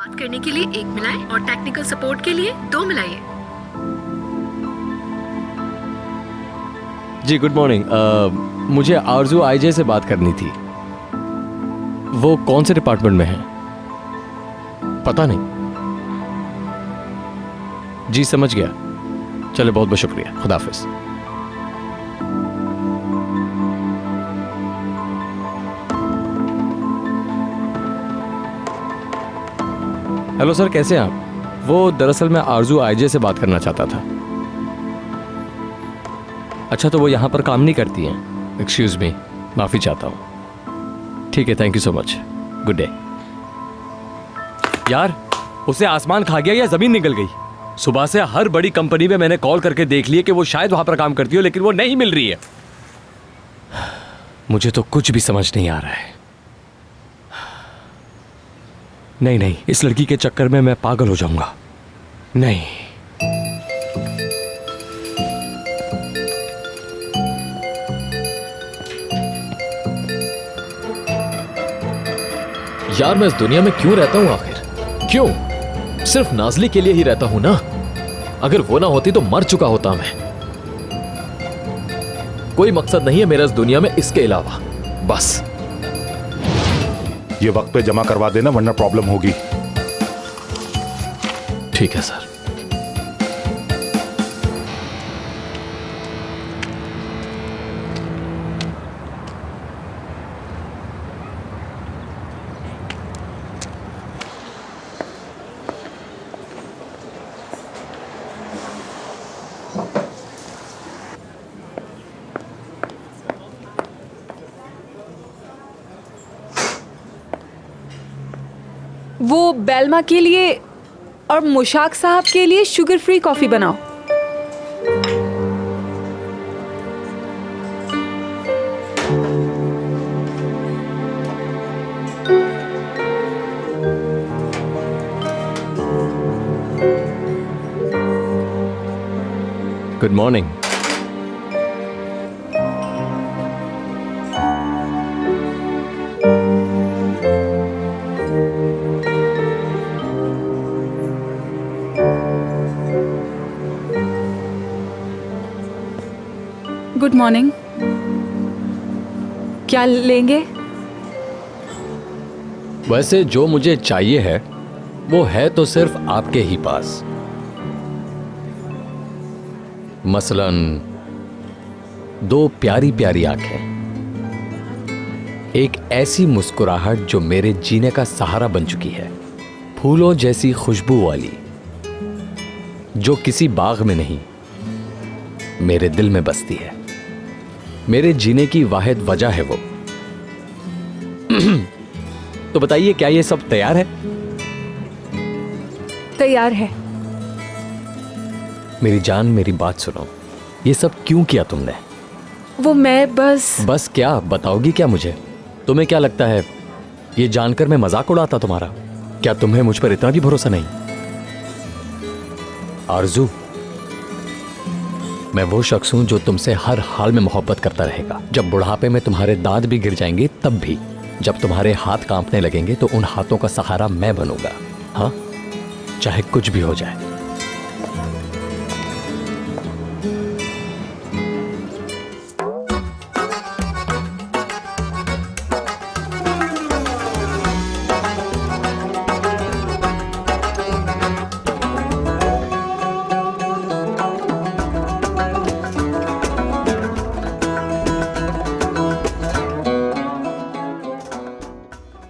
बात करने के लिए 1 मिलाएं और टेक्निकल सपोर्ट के लिए 2 मिलाइए। जी गुड मॉर्निंग। मुझे आरजू आईजे से बात करनी थी। वो कौन से डिपार्टमेंट में है? पता नहीं। जी समझ गया। चले, बहुत बहुत शुक्रिया। खुदा हाफिज। हेलो सर, कैसे हैं आप? वो दरअसल मैं आरजू आईजे से बात करना चाहता था। अच्छा, तो वो यहाँ पर काम नहीं करती हैं? एक्सक्यूज मी, माफ़ी चाहता हूँ। ठीक है, thank you so much. Good day. यार, उसे आसमान खा गया या ज़मीन निकल गई? सुबह से हर बड़ी कंपनी में मैंने कॉल करके देख लिया कि वो शायद वहाँ पर काम करती हो, लेकिन वो नहीं मिल रही है। मुझे तो कुछ भी समझ नहीं आ रहा है। नहीं नहीं, इस लड़की के चक्कर में मैं पागल हो जाऊंगा। नहीं। यार, मैं इस दुनिया में क्यों रहता हूं आखिर? क्यों? सिर्फ नाज़ली के लिए ही रहता हूं ना। अगर वो ना होती तो मर चुका होता मैं। कोई मकसद नहीं है मेरा इस दुनिया में इसके अलावा। बस ये वक्त पे जमा करवा देना, वरना प्रॉब्लम होगी। ठीक है सर। वो बेलमा के लिए और मुशाक साहब के लिए शुगर फ्री कॉफी बनाओ। Good morning. Good morning. क्या लेंगे? वैसे जो मुझे चाहिए है वो है तो सिर्फ आपके ही पास। मसलन 2 प्यारी प्यारी आंखें, एक ऐसी मुस्कुराहट जो मेरे जीने का सहारा बन चुकी है, फूलों जैसी खुशबू वाली, जो किसी बाग में नहीं मेरे दिल में बसती है। मेरे जीने की वाहिद वजह है वो। तो बताइए, क्या ये सब तैयार है? तैयार है। मेरी जान, मेरी बात सुनो। ये सब क्यों किया तुमने? वो मैं बस क्या बताओगी क्या मुझे? तुम्हें क्या लगता है ये जानकर मैं मजाक उड़ाता तुम्हारा? क्या तुम्हें मुझ पर इतना भी भरोसा नहीं? आरजू, मैं वो शख्स हूं जो तुमसे हर हाल में मोहब्बत करता रहेगा। जब बुढ़ापे में तुम्हारे दांत भी गिर जाएंगे तब भी। जब तुम्हारे हाथ कांपने लगेंगे तो उन हाथों का सहारा मैं बनूंगा। हाँ, चाहे कुछ भी हो जाए।